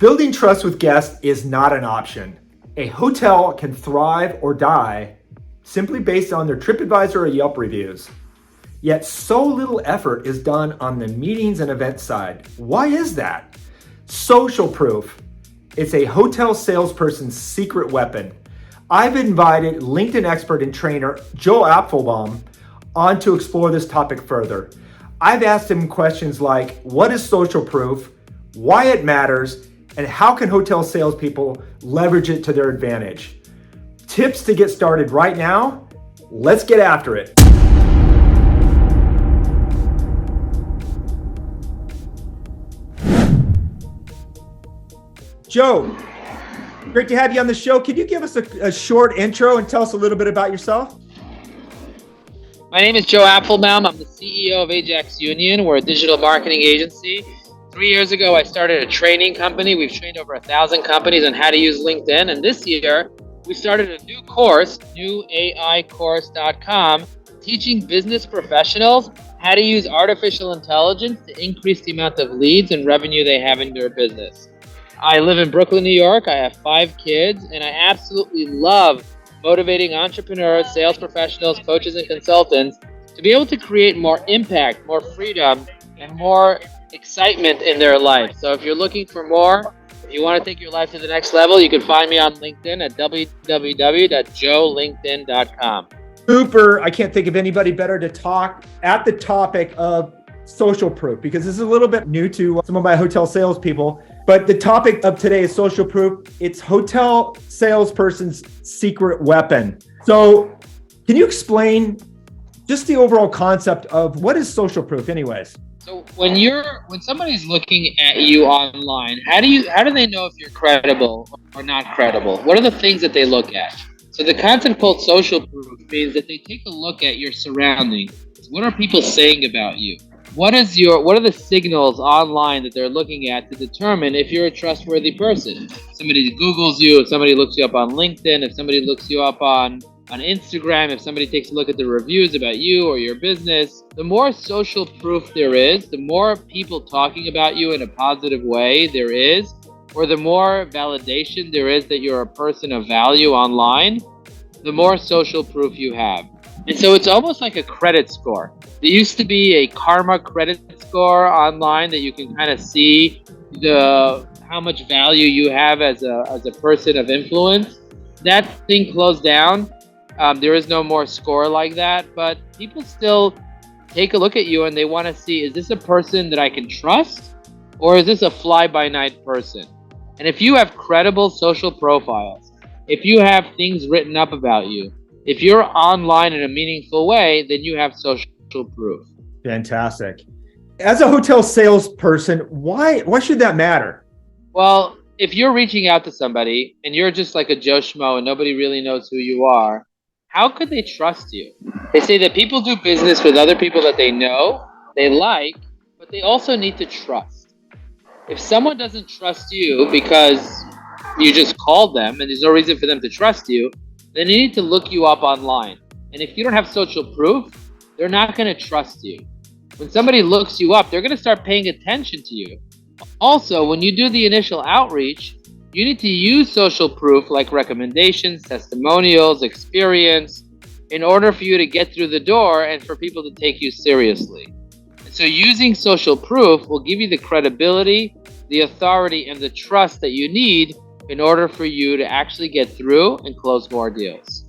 Building trust with guests is not an option. A hotel can thrive or die simply based on their TripAdvisor or Yelp reviews. Yet so little effort is done on the meetings and event side. Why is that? Social proof. It's a hotel salesperson's secret weapon. I've invited LinkedIn expert and trainer Joe Apfelbaum on to explore this topic further. I've asked him questions like, what is social proof, why it matters, and how can hotel salespeople leverage it to their advantage? Tips to get started right now? Let's get after it. Joe, great to have you on the show. Could you give us a short intro and tell us a little bit about yourself? My name is Joe Apfelbaum. I'm the CEO of Ajax Union. We're a digital marketing agency. 3 years ago, I started a training company. We've trained over 1,000 companies on how to use LinkedIn. And this year, we started a new course, newaicourse.com, teaching business professionals how to use artificial intelligence to increase the amount of leads and revenue they have in their business. I live in Brooklyn, New York. I have 5 kids, and I absolutely love motivating entrepreneurs, sales professionals, coaches, and consultants to be able to create more impact, more freedom, and more excitement in their life. So if you're looking for more, if you want to take your life to the next level, you can find me on LinkedIn at www.joelinkedin.com. Super. I can't think of anybody better to talk at the topic of social proof, because this is a little bit new to some of my hotel salespeople. But the topic of today is social proof. It's hotel salesperson's secret weapon. So can you explain just the overall concept of what is social proof anyways? So when somebody's looking at you online, how do they know if you're credible or not credible? What are the things that they look at? So the concept called social proof means that they take a look at your surroundings. What are people saying about you? What are the signals online that they're looking at to determine if you're a trustworthy person? If somebody Googles you, if somebody looks you up on LinkedIn, if somebody looks you up on Instagram, if somebody takes a look at the reviews about you or your business, the more social proof there is, the more people talking about you in a positive way there is, or the more validation there is that you're a person of value online, the more social proof you have. And so it's almost like a credit score. There used to be a karma credit score online that you can kind of see how much value you have as a person of influence. That thing closed down. There is no more score like that, but people still take a look at you and they want to see, is this a person that I can trust, or is this a fly-by-night person? And if you have credible social profiles, if you have things written up about you, if you're online in a meaningful way, then you have social proof. Fantastic. As a hotel salesperson, why should that matter? Well, if you're reaching out to somebody and you're just like a Joe Schmo and nobody really knows who you are, how could they trust you? They say that people do business with other people that they know, they like, but they also need to trust. If someone doesn't trust you because you just called them and there's no reason for them to trust you, then they need to look you up online. And if you don't have social proof, they're not going to trust you. When somebody looks you up, they're going to start paying attention to you. Also, when you do the initial outreach, you need to use social proof like recommendations, testimonials, experience, in order for you to get through the door and for people to take you seriously. And so using social proof will give you the credibility, the authority, and the trust that you need in order for you to actually get through and close more deals.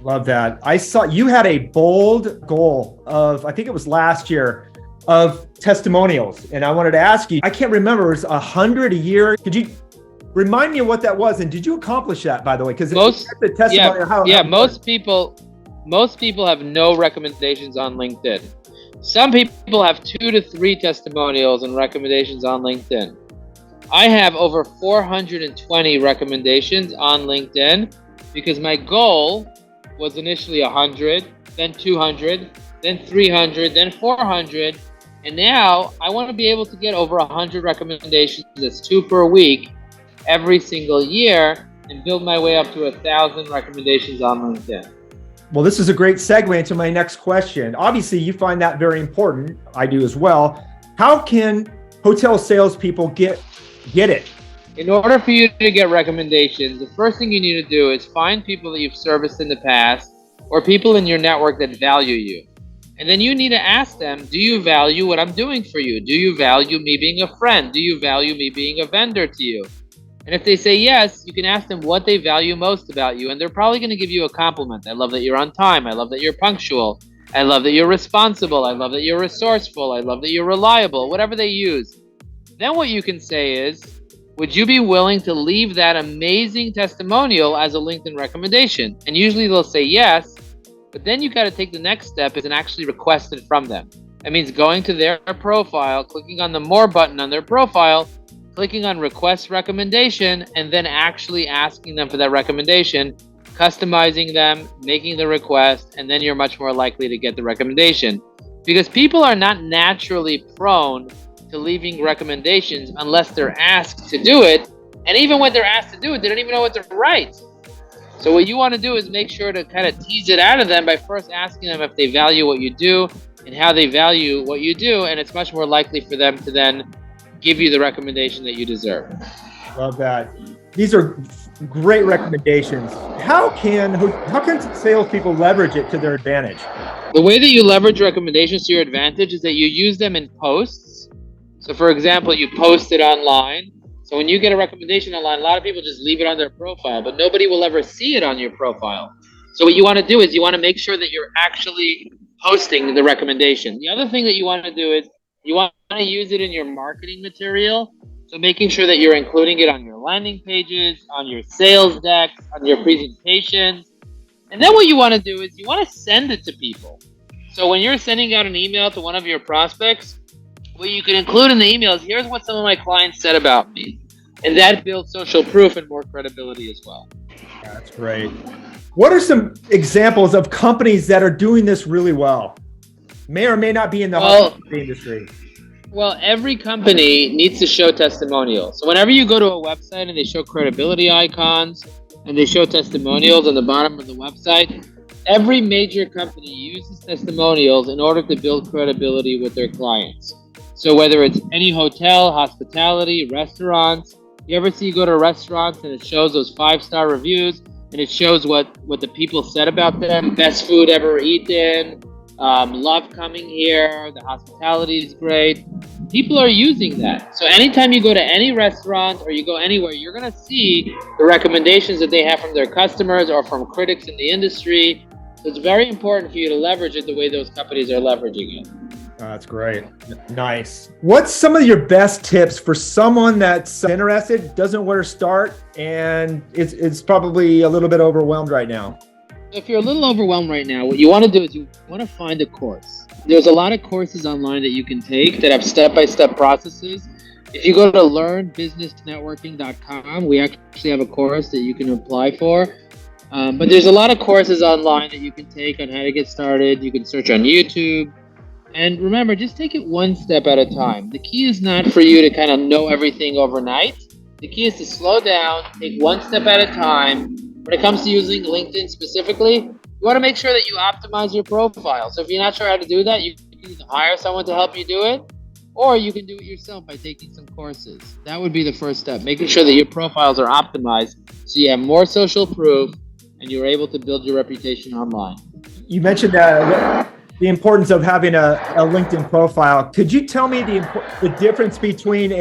Love that. I saw you had a bold goal of, I think it was last year, of testimonials. And I wanted to ask you, I can't remember, it was 100 a year. Could you remind me of what that was? And did you accomplish that, by the way? Because most people have no recommendations on LinkedIn. Some people have 2 to 3 testimonials and recommendations on LinkedIn. I have over 420 recommendations on LinkedIn because my goal was initially 100, then 200, then 300, then 400. And now I want to be able to get over 100 recommendations. That's 2 per week every single year and build my way up to 1,000 recommendations on LinkedIn. Well, this is a great segue into my next question. Obviously, you find that very important. I do as well. How can hotel salespeople get it? In order for you to get recommendations, the first thing you need to do is find people that you've serviced in the past or people in your network that value you. And then you need to ask them, do you value what I'm doing for you? Do you value me being a friend? Do you value me being a vendor to you? And if they say yes, you can ask them what they value most about you. And they're probably going to give you a compliment. I love that you're on time. I love that you're punctual. I love that you're responsible. I love that you're resourceful. I love that you're reliable, whatever they use. Then what you can say is, would you be willing to leave that amazing testimonial as a LinkedIn recommendation? And usually they'll say yes, but then you got to take the next step and actually request it from them. That means going to their profile, clicking on the more button on their profile, clicking on request recommendation, and then actually asking them for that recommendation, customizing them, making the request, and then you're much more likely to get the recommendation. Because people are not naturally prone to leaving recommendations unless they're asked to do it. And even when they're asked to do it, they don't even know what to write. So what you want to do is make sure to kind of tease it out of them by first asking them if they value what you do and how they value what you do. And it's much more likely for them to then give you the recommendation that you deserve. Love that. These are great recommendations. How can salespeople leverage it to their advantage? The way that you leverage recommendations to your advantage is that you use them in posts. So for example, you post it online. So when you get a recommendation online, a lot of people just leave it on their profile, but nobody will ever see it on your profile. So what you want to do is you want to make sure that you're actually posting the recommendation. The other thing that you want to do is you want to use it in your marketing material. So making sure that you're including it on your landing pages, on your sales decks, on your presentations. And then what you want to do is you want to send it to people. So when you're sending out an email to one of your prospects, what you can include in the email is, here's what some of my clients said about me. And that builds social proof and more credibility as well. That's great. What are some examples of companies that are doing this really well? May or may not be in the hospitality industry. Well, every company needs to show testimonials. So whenever you go to a website and they show credibility icons and they show testimonials on the bottom of the website, every major company uses testimonials in order to build credibility with their clients. So whether it's any hotel, hospitality, restaurants, you ever see you go to restaurants and it shows those 5-star reviews and it shows what the people said about them, best food ever eaten, love coming here, the hospitality is great. People are using that. So anytime you go to any restaurant or you go anywhere, you're going to see the recommendations that they have from their customers or from critics in the industry. So it's very important for you to leverage it the way those companies are leveraging it. That's great. Nice. What's some of your best tips for someone that's interested, doesn't know where to start, and it's probably a little bit overwhelmed right now? If you're a little overwhelmed right now, what you want to do is you want to find a course. There's a lot of courses online that you can take that have step-by-step processes. If you go to learnbusinessnetworking.com, we actually have a course that you can apply for. But there's a lot of courses online that you can take on how to get started. You can search on YouTube. And remember, just take it one step at a time. The key is not for you to kind of know everything overnight. The key is to slow down, take one step at a time. When it comes to using LinkedIn specifically, you want to make sure that you optimize your profile. So if you're not sure how to do that, you can either hire someone to help you do it, or you can do it yourself by taking some courses. That would be the first step, making sure that your profiles are optimized so you have more social proof and you're able to build your reputation online. You mentioned the importance of having a LinkedIn profile. Could you tell me the difference between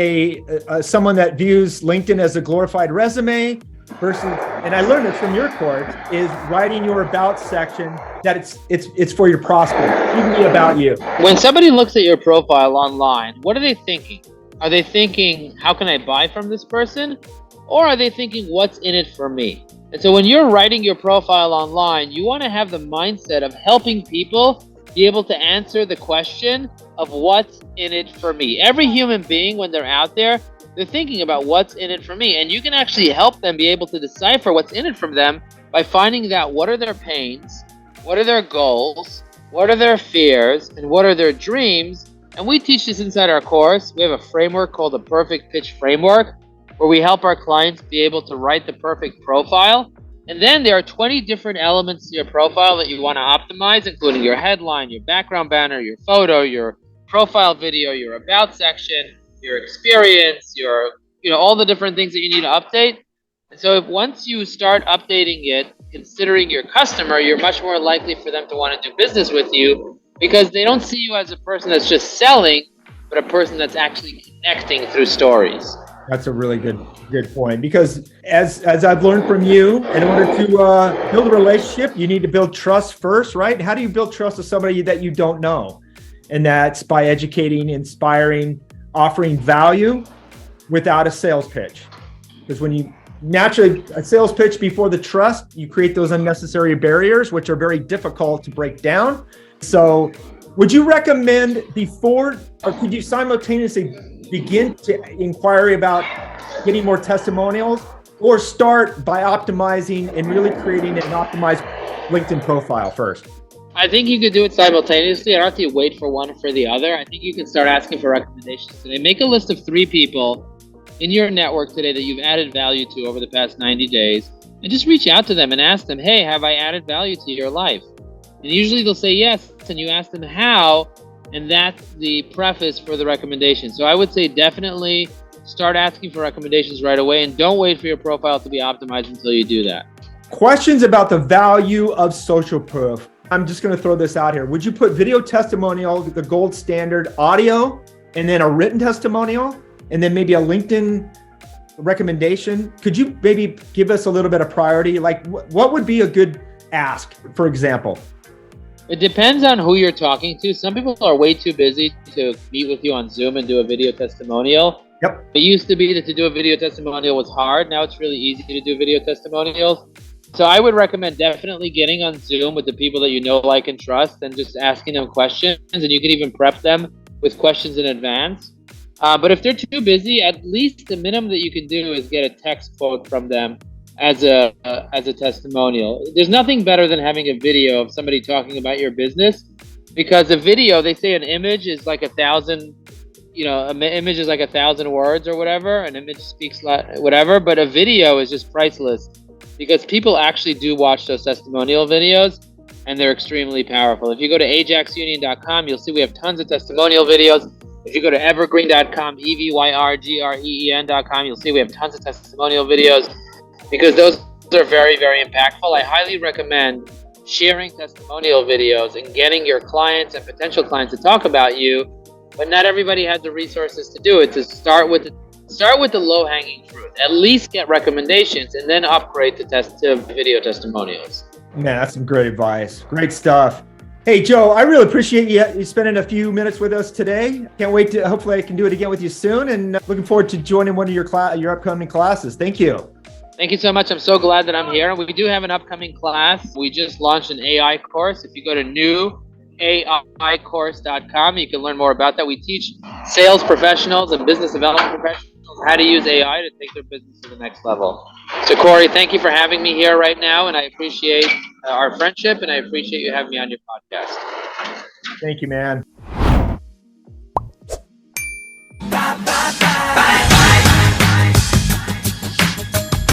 someone that views LinkedIn as a glorified resume versus, and I learned this from your course, is writing your about section that it's for your prospect, even be about you. When somebody looks at your profile online, what are they thinking? Are they thinking, how can I buy from this person? Or are they thinking, what's in it for me? And so when you're writing your profile online, you want to have the mindset of helping people be able to answer the question of what's in it for me. Every human being, when they're out there, they're thinking about what's in it for me. And you can actually help them be able to decipher what's in it from them by finding out what are their pains, what are their goals, what are their fears, and what are their dreams. And we teach this inside our course. We have a framework called the Perfect Pitch Framework, where we help our clients be able to write the perfect profile. And then there are 20 different elements to your profile that you want to optimize, including your headline, your background banner, your photo, your profile video, your about section, your experience, your all the different things that you need to update. And so if once you start updating it, considering your customer, you're much more likely for them to want to do business with you because they don't see you as a person that's just selling, but a person that's actually connecting through stories. That's a really good point, because as I've learned from you, in order to build a relationship, you need to build trust first, right? How do you build trust with somebody that you don't know? And that's by educating, inspiring, offering value without a sales pitch. Because when you naturally, a sales pitch before the trust, you create those unnecessary barriers, which are very difficult to break down. So would you recommend before, or could you simultaneously begin to inquiry about getting more testimonials, or start by optimizing and really creating an optimized LinkedIn profile first? I think you could do it simultaneously. I don't have to wait for one for the other. I think you can start asking for recommendations today. Make a list of 3 people in your network today that you've added value to over the past 90 days, and just reach out to them and ask them, hey, have I added value to your life? And usually they'll say yes, and you ask them how, and that's the preface for the recommendation. So I would say definitely start asking for recommendations right away, and don't wait for your profile to be optimized until you do that. Questions about the value of social proof. I'm just going to throw this out here. Would you put video testimonial, the gold standard, audio, and then a written testimonial, and then maybe a LinkedIn recommendation? Could you maybe give us a little bit of priority? Like what would be a good ask, for example? It depends on who you're talking to. Some people are way too busy to meet with you on Zoom and do a video testimonial. Yep. It used to be that to do a video testimonial was hard. Now it's really easy to do video testimonials. So I would recommend definitely getting on Zoom with the people that you know, like, and trust, and just asking them questions. And you can even prep them with questions in advance. But if they're too busy, at least the minimum that you can do is get a text quote from them as a testimonial. There's nothing better than having a video of somebody talking about your business, because a video, they say an image is like 1,000, an image is like 1,000 words or whatever. An image speaks whatever, but a video is just priceless, because people actually do watch those testimonial videos, and they're extremely powerful. If you go to ajaxunion.com, you'll see we have tons of testimonial videos. If you go to evergreen.com, evergreen.com, you'll see we have tons of testimonial videos, because those are very, very impactful. I highly recommend sharing testimonial videos and getting your clients and potential clients to talk about you, but not everybody has the resources to do it. To start with the low-hanging fruit. At least get recommendations, and then upgrade to video testimonials. Man, that's some great advice. Great stuff. Hey, Joe, I really appreciate you spending a few minutes with us today. Can't wait to, hopefully I can do it again with you soon, and looking forward to joining one of your upcoming classes. Thank you. Thank you so much. I'm so glad that I'm here. We do have an upcoming class. We just launched an AI course. If you go to newaicourse.com, you can learn more about that. We teach sales professionals and business development professionals how to use AI to take their business to the next level. So, Cory, thank you for having me here right now, and I appreciate our friendship, and I appreciate you having me on your podcast. Thank you, man.